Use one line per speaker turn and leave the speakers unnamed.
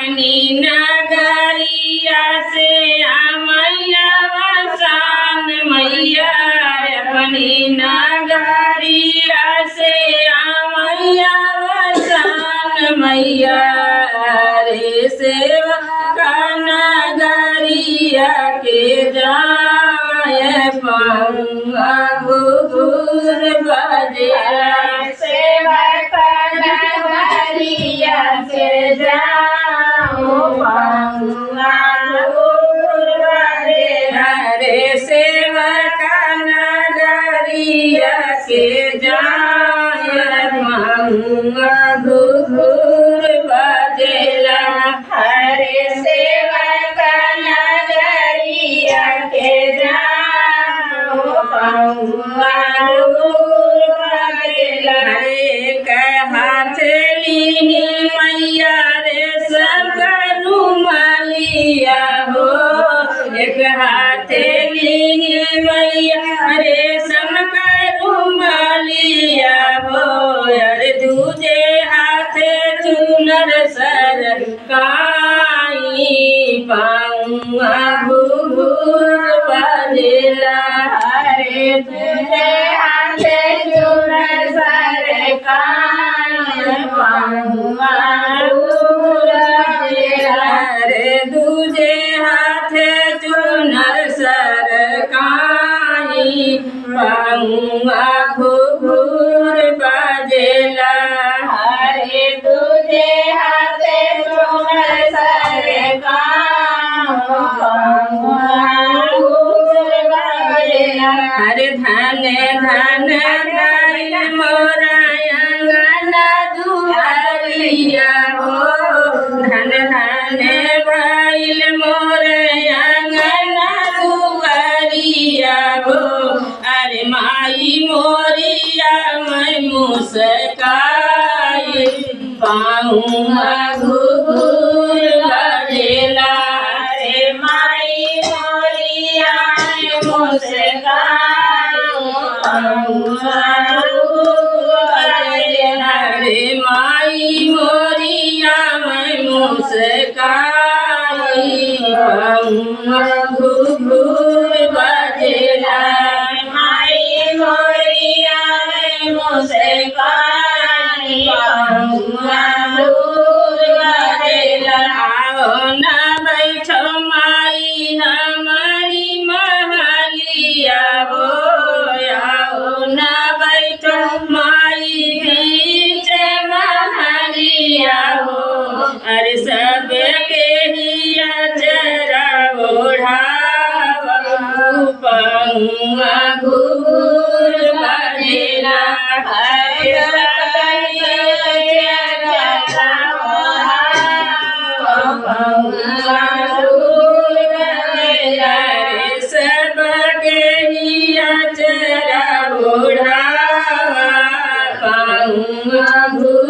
अपनी नगरिया से मैया वसान मैया अपनी नगरिया से मैया वसान मैया रे सेवा का नगरिया के जाए पंगा घुघुर बजे
सेवा का नगरिया से जाओ पंगा घुघुर बजे
रे सेवा का नगरिया के जाए पंगा घुघुर बजेला
हरे सेवा का नगरिया के जाओ पंगा घुघुर बजेला
रे हाथ लीनी मैया रे सब रुमालिया हो एक हाथ लीनी मैया रे सब रुमालिया हो अरे दूजे हाथ चुनर सर काई पाऊँ घुघुर बजेला
हरे तुझे हाथ चुनर सरकार पंगा घुघुर बजेला
रे दूजे हाथ चुनर सरकाई पाऊँगा घुघुर बजेला
हरे तुझे हाथ चुनर सरकार पंगा घुघुर बजेला
हरे धन धन धैल मोरा अंगन दुआरिया हो धन धन भैल मोरे अंगन दुआरिया हो अरे माई मोरिया मैं मुस्काई पाऊँगा घुघुर बजेला
हरे माई मोरिया मुस्काई पंगा घुघुर बजेला
रे माई मोरिया मैं मुस्काई पाऊँगा घुघुर बजेला
माई मोरिया मुस्काई पंगा घुघुर बजेला
आओ न बैठो माई हमारी महलिया हो आओ न बैठो माई बीच महलिया हो अरे सबके हिया जरा ओढ़ावा पंगा घुघुर बजेला
हरे सबके जरा पंगा घुघुर बजेला
रे सबके हिया जरा ओढ़ावा पंगा घुघुर